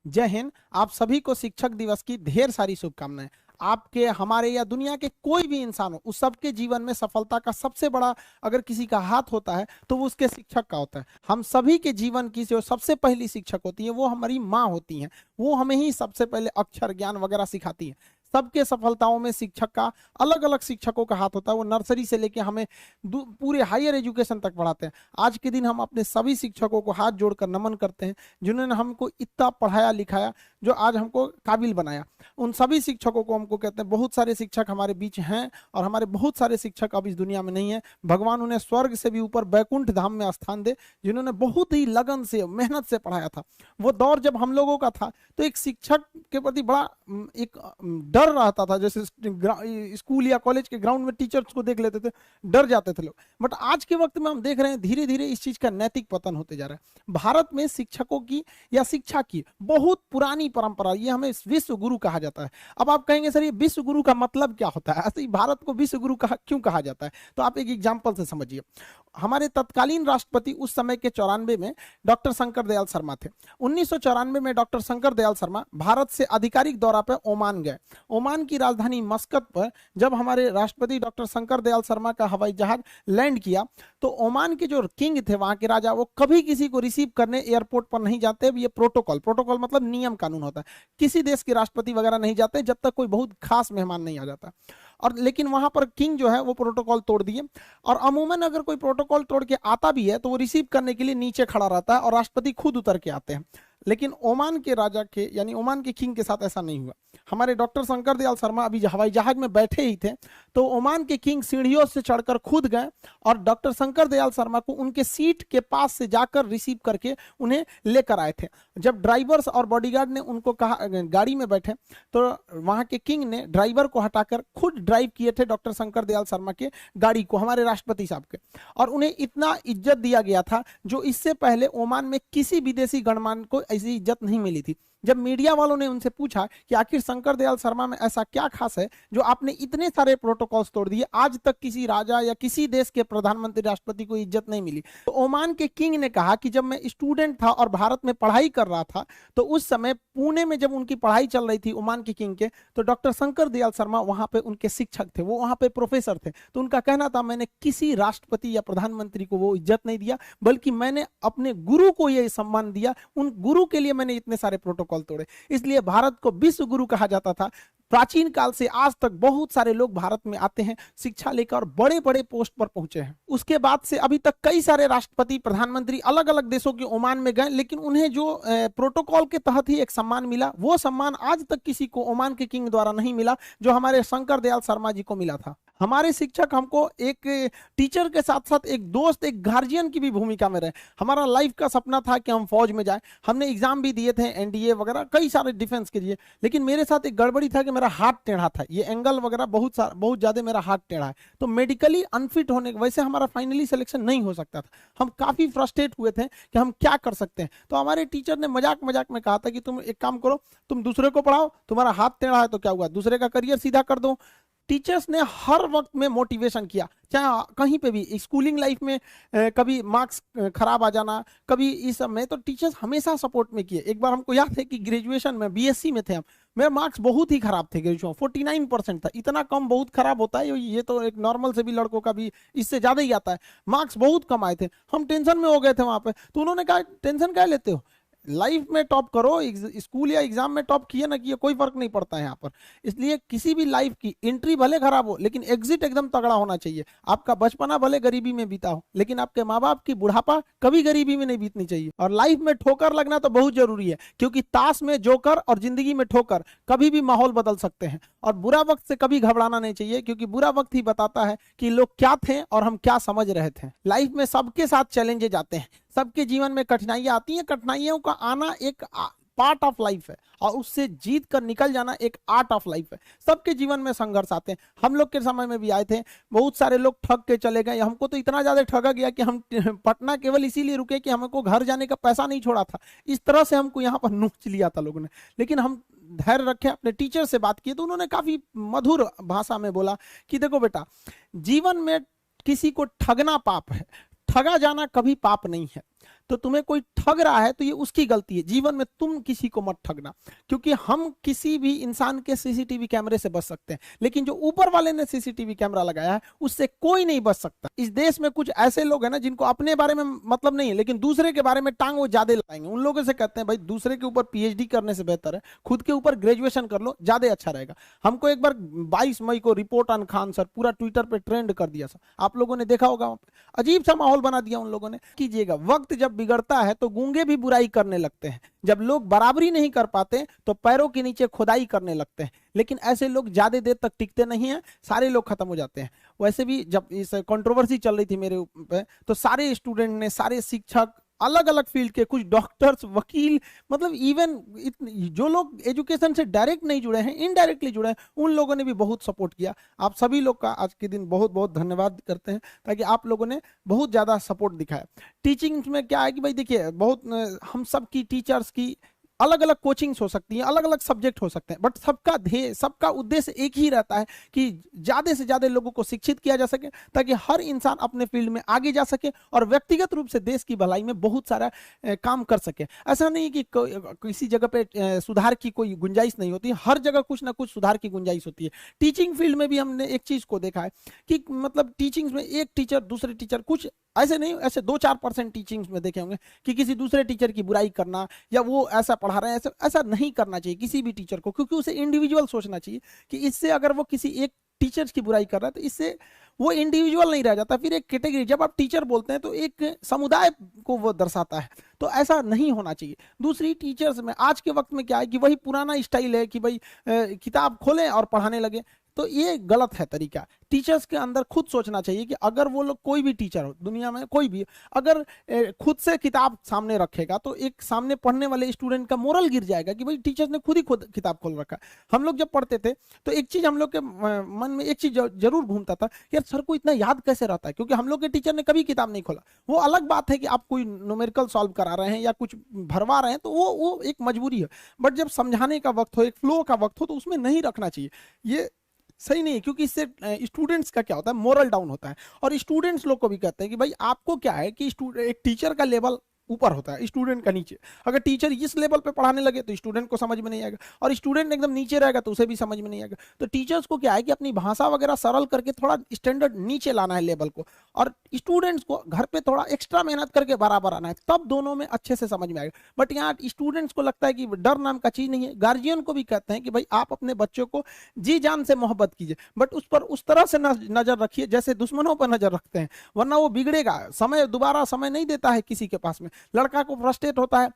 जय हिंद। आप सभी को शिक्षक दिवस की ढेर सारी शुभकामनाएं। आपके, हमारे या दुनिया के कोई भी इंसान हो, उस सबके जीवन में सफलता का सबसे बड़ा अगर किसी का हाथ होता है तो वो उसके शिक्षक का होता है। हम सभी के जीवन की जो सबसे पहली शिक्षक होती है वो हमारी माँ होती हैं। वो हमें ही सबसे पहले अक्षर ज्ञान वगैरह सिखाती है। सबके सफलताओं में शिक्षक का, अलग अलग शिक्षकों का हाथ होता है। वो नर्सरी से लेके हमें पूरे हायर एजुकेशन तक पढ़ाते हैं। आज के दिन हम अपने सभी शिक्षकों को हाथ जोड़कर नमन करते हैं जिन्होंने हमको इतना पढ़ाया लिखाया, जो आज हमको काबिल बनाया। उन सभी शिक्षकों को हमको कहते हैं। बहुत सारे शिक्षक हमारे बीच हैं और हमारे बहुत सारे शिक्षक अब इस दुनिया में नहीं है। भगवान उन्हें स्वर्ग से भी ऊपर बैकुंठ धाम में स्थान दे, जिन्होंने बहुत ही लगन से, मेहनत से पढ़ाया था। वो दौर जब हम लोगों का था तो एक शिक्षक के प्रति बड़ा एक डर रहता था। जैसे स्कूल या कॉलेज के ग्राउंड में टीचर्स को देख लेते थे, डर जाते थे लोग। बट आज के वक्त में हम देख रहे हैं धीरे धीरे इस चीज का नैतिक पतन होते जा रहा है। भारत में शिक्षकों की या शिक्षा की बहुत पुरानी परंपरा, ये हमें विश्व गुरु कहा जाता है। अब आप कहेंगे सर ये विश्व गुरु का मतलब क्या होता है, ऐसे ही भारत को विश्व गुरु क्यों कहा जाता है? तो आप एक एग्जाम्पल से समझिए। हमारे तत्कालीन राष्ट्रपति उस समय के 94 में डॉक्टर शंकर दयाल शर्मा थे। 1994 में डॉक्टर शंकर दयाल शर्मा भारत से आधिकारिक दौरा पर ओमान गए। ओमान की राजधानी मस्कत पर जब हमारे राष्ट्रपति डॉक्टर शंकर दयाल शर्मा का हवाई जहाज लैंड किया तो ओमान के जो किंग थे, वहां के राजा, वो कभी किसी को रिसीव करने एयरपोर्ट पर नहीं जाते। ये प्रोटोकॉल मतलब नियम कानून होता है। किसी देश के राष्ट्रपति वगैरह नहीं जाते जब तक कोई बहुत खास मेहमान नहीं आ जाता। और लेकिन वहां पर किंग जो है वो प्रोटोकॉल तोड़ दिए। और अमूमन अगर कोई प्रोटोकॉल तोड़ के आता भी है तो वो रिसीव करने के लिए नीचे खड़ा रहता है और राष्ट्रपति खुद उतर के आते हैं। लेकिन ओमान के राजा के, यानी ओमान के किंग के साथ ऐसा नहीं हुआ। हमारे डॉक्टर शंकर दयाल शर्मा अभी हवाई जहाज में बैठे ही थे तो ओमान के किंग सीढ़ियों से चढ़कर खुद गए और डॉक्टर शंकर दयाल शर्मा को उनके सीट के पास से जाकर रिसीव करके उन्हें लेकर आए थे। जब ड्राइवर्स और बॉडीगार्ड ने उनको कहा गाड़ी में बैठे तो वहां के किंग ने ड्राइवर को हटाकर खुद ड्राइव किए थे डॉक्टर शंकर दयाल शर्मा के गाड़ी को, हमारे राष्ट्रपति साहब के। और उन्हें इतना इज्जत दिया गया था जो इससे पहले ओमान में किसी विदेशी गणमान्य को ऐसी इज्जत नहीं मिली थी। जब मीडिया वालों ने उनसे पूछा कि आखिर शंकर दयाल शर्मा में ऐसा क्या खास है जो आपने इतने सारे प्रोटोकॉल्स तोड़ दिए, आज तक किसी राजा या किसी देश के प्रधानमंत्री राष्ट्रपति को इज्जत नहीं मिली, तो ओमान के किंग ने कहा कि जब मैं स्टूडेंट था और भारत में पढ़ाई कर रहा था तो उस समय पुणे में जब उनकी पढ़ाई चल रही थी ओमान के किंग के, तो डॉक्टर शंकर दयाल शर्मा वहां पे उनके शिक्षक थे, वो वहां पे प्रोफेसर थे। तो उनका कहना था मैंने किसी राष्ट्रपति या प्रधानमंत्री को वो इज्जत नहीं दिया, बल्कि मैंने अपने गुरु को यह सम्मान दिया। उन गुरु के लिए मैंने इतने सारे प्रोटोकॉल तोड़े। इसलिए भारत को विश्व गुरु कहा जाता था। प्राचीन काल से आज तक बहुत सारे लोग भारत में आते हैं, शिक्षा लेकर बड़े बड़े पोस्ट पर पहुंचे हैं। उसके बाद से अभी तक कई सारे राष्ट्रपति, प्रधानमंत्री अलग अलग देशों के ओमान में गए, लेकिन उन्हें जो प्रोटोकॉल के तहत ही एक सम्मान मिला, वो सम्मान आज तक किसी को ओमान के किंग द्वारा नहीं मिला जो हमारे शंकर दयाल शर्मा जी को मिला था। हमारे शिक्षक हमको एक टीचर के साथ साथ एक दोस्त, एक गार्जियन की भी भूमिका में रहे। हमारा लाइफ का सपना था कि हम फौज में जाए। हमने एग्जाम भी दिए थे, एनडीए वगैरह कई सारे डिफेंस के लिए, लेकिन मेरे साथ एक गड़बड़ी था कि मेरा हाथ टेढ़ा था, ये एंगल वगैरह बहुत ज्यादा मेरा हाथ टेढ़ा है, तो मेडिकली अनफिट होने की वजह से हमारा फाइनली सिलेक्शन नहीं हो सकता था। हम काफी फ्रस्ट्रेट हुए थे कि हम क्या कर सकते हैं। तो हमारे टीचर ने मजाक मजाक में कहा था कि तुम एक काम करो, तुम दूसरे को पढ़ाओ, तुम्हारा हाथ टेढ़ा है तो क्या हुआ, दूसरे का करियर सीधा कर दो। टीचर्स ने हर वक्त में मोटिवेशन किया, चाहे कहीं पे भी, स्कूलिंग लाइफ में कभी मार्क्स खराब आ जाना, कभी इस सब में, तो टीचर्स हमेशा सपोर्ट में किए। एक बार हमको याद है कि ग्रेजुएशन में बीएससी में थे हम, मेरे मार्क्स बहुत ही खराब थे, ग्रेजुएशन 49% था। इतना कम बहुत खराब होता है, ये तो एक नॉर्मल से भी लड़कों का भी इससे ज्यादा ही आता है। मार्क्स बहुत कम आए थे, हम टेंशन में हो गए थे वहां पे। तो उन्होंने कहा टेंशन क्या लेते हो, लाइफ में टॉप करो, स्कूल या एग्जाम में टॉप किए ना किए कोई फर्क नहीं पड़ता है यहाँ पर। इसलिए किसी भी लाइफ की एंट्री भले खराब हो लेकिन एग्जिट एकदम तगड़ा होना चाहिए। आपका बचपना भले गरीबी में बीता हो लेकिन आपके माँ बाप की बुढ़ापा कभी गरीबी में नहीं बीतनी चाहिए। और लाइफ में ठोकर लगना तो बहुत जरूरी है, क्योंकि ताश में जोकर और जिंदगी में ठोकर कभी भी माहौल बदल सकते हैं। और बुरा वक्त से कभी घबराना नहीं चाहिए, क्योंकि बुरा वक्त ही बताता है कि लोग क्या थे और हम क्या समझ रहे थे। लाइफ में सबके साथ चैलेंजेस आते हैं, सबके जीवन में कठिनाइयां आती हैं। कठिनाइयों का आना एक पार्ट ऑफ लाइफ है और उससे जीत कर निकल जाना एक आर्ट ऑफ लाइफ है। सबके जीवन में संघर्ष आते हैं, हम लोग के समय में भी आए थे। बहुत सारे लोग ठग के चले गए, हमको तो इतना ज्यादा ठगा गया कि हम पटना केवल इसीलिए रुके कि हमको घर जाने का पैसा नहीं छोड़ा था। इस तरह से हमको यहाँ पर नोच लिया था लोगों ने, लेकिन हम धैर्य रखे, अपने टीचर से बात की तो उन्होंने काफी मधुर भाषा में बोला कि देखो बेटा, जीवन में किसी को ठगना पाप है, ठगा जाना कभी पाप नहीं है। तो तुम्हें कोई ठग रहा है तो ये उसकी गलती है, जीवन में तुम किसी को मत ठगना। क्योंकि हम किसी भी इंसान के सीसीटीवी कैमरे से बच सकते हैं, लेकिन जो ऊपर वाले ने सीसीटीवी कैमरा लगाया है उससे कोई नहीं बच सकता। इस देश में कुछ ऐसे लोग हैं ना जिनको अपने बारे में मतलब नहीं है, लेकिन दूसरे के बारे में टांग वो ज्यादा लगाएंगे। उन लोगों से कहते हैं भाई दूसरे के ऊपर पीएचडी करने से बेहतर है खुद के ऊपर ग्रेजुएशन कर लो, ज्यादा अच्छा रहेगा। हमको एक बार 22 मई को रिपोर्ट ऑन खान सर पूरा ट्विटर पे ट्रेंड कर दिया सर, आप लोगों ने देखा होगा, अजीब सा माहौल बना दिया उन लोगों ने। कीजिएगा, वक्त जब बिगड़ता है तो गूंगे भी बुराई करने लगते हैं, जब लोग बराबरी नहीं कर पाते तो पैरों के नीचे खुदाई करने लगते हैं, लेकिन ऐसे लोग ज्यादा देर तक टिकते नहीं हैं, सारे लोग खत्म हो जाते हैं। वैसे भी जब इस कंट्रोवर्सी चल रही थी मेरे ऊपर, तो सारे स्टूडेंट ने, सारे शिक्षक, अलग अलग फील्ड के, कुछ डॉक्टर्स, वकील, मतलब इवन जो लोग एजुकेशन से डायरेक्ट नहीं जुड़े हैं, इनडायरेक्टली जुड़े हैं, उन लोगों ने भी बहुत सपोर्ट किया। आप सभी लोग का आज के दिन बहुत बहुत धन्यवाद करते हैं, ताकि आप लोगों ने बहुत ज्यादा सपोर्ट दिखाया। टीचिंग में क्या है कि भाई देखिए, बहुत हम सब की टीचर्स की अलग अलग कोचिंग्स हो सकती हैं, अलग अलग सब्जेक्ट हो सकते हैं, बट सबका ध्येय, सबका उद्देश्य एक ही रहता है कि ज्यादा से ज्यादा लोगों को शिक्षित किया जा सके, ताकि हर इंसान अपने फील्ड में आगे जा सके और व्यक्तिगत रूप से देश की भलाई में बहुत सारा काम कर सके। ऐसा नहीं कि किसी जगह पे सुधार की कोई गुंजाइश नहीं होती, हर जगह कुछ ना कुछ सुधार की गुंजाइश होती है। टीचिंग फील्ड में भी हमने एक चीज को देखा है कि मतलब टीचिंग में एक टीचर दूसरे टीचर, कुछ ऐसे नहीं, ऐसे 2-4% टीचिंग्स में देखे होंगे कि किसी दूसरे टीचर की बुराई करना, या वो ऐसा पढ़ा रहे हैं, ऐसा नहीं करना चाहिए किसी भी टीचर को, क्योंकि उसे इंडिविजुअल सोचना चाहिए कि इससे अगर वो किसी एक टीचर्स की बुराई कर रहा है तो इससे वो इंडिविजुअल नहीं रह जाता, फिर एक कैटेगरी। जब आप टीचर बोलते हैं तो एक समुदाय को वो दर्शाता है, तो ऐसा नहीं होना चाहिए। दूसरी, टीचर्स में आज के वक्त में क्या है कि वही पुराना स्टाइल है कि भाई किताब खोलें और पढ़ाने लगे, तो ये गलत है तरीका। टीचर्स के अंदर खुद सोचना चाहिए कि अगर वो लोग, कोई भी टीचर हो दुनिया में, कोई भी, अगर खुद से किताब सामने रखेगा तो एक सामने पढ़ने वाले स्टूडेंट का मोरल गिर जाएगा कि भाई टीचर्स ने खुद ही खुद किताब खोल रखा। हम लोग जब पढ़ते थे तो एक चीज हम लोग के मन में एक चीज जरूर घूमता था, यार सर को इतना याद कैसे रहता है, क्योंकि हम लोग के टीचर ने कभी किताब नहीं खोला। वो अलग बात है कि आप कोई न्यूमेरिकल सॉल्व करा रहे हैं या कुछ भरवा रहे हैं तो वो एक मजबूरी है, बट जब समझाने का वक्त हो, एक फ्लो का वक्त हो, तो उसमें नहीं रखना चाहिए। ये सही नहीं है, क्योंकि इससे स्टूडेंट्स का क्या होता है, मोरल डाउन होता है। और स्टूडेंट्स लोग को भी कहते हैं कि भाई आपको क्या है कि एक टीचर का लेवल ऊपर होता है, स्टूडेंट का नीचे। अगर टीचर इस लेवल पे पढ़ाने लगे तो स्टूडेंट को समझ में नहीं आएगा, और स्टूडेंट एकदम नीचे रहेगा तो उसे भी समझ में नहीं आएगा। तो टीचर्स को क्या है कि अपनी भाषा वगैरह सरल करके थोड़ा स्टैंडर्ड नीचे लाना है लेवल को, और स्टूडेंट्स को घर पे थोड़ा एक्स्ट्रा मेहनत करके बराबर आना है, तब दोनों में अच्छे से समझ में आएगा। बट यहाँ स्टूडेंट्स को लगता है कि डर नाम का चीज नहीं है। गार्जियन को भी कहते हैं कि भाई आप अपने बच्चों को जी जान से मोहब्बत कीजिए, बट उस पर उस तरह से नजर रखिए जैसे दुश्मनों पर नजर रखते हैं, वरना वो बिगड़ेगा। समय, दोबारा समय नहीं देता है किसी के पास में। लड़का को फ्रस्ट्रेट होता है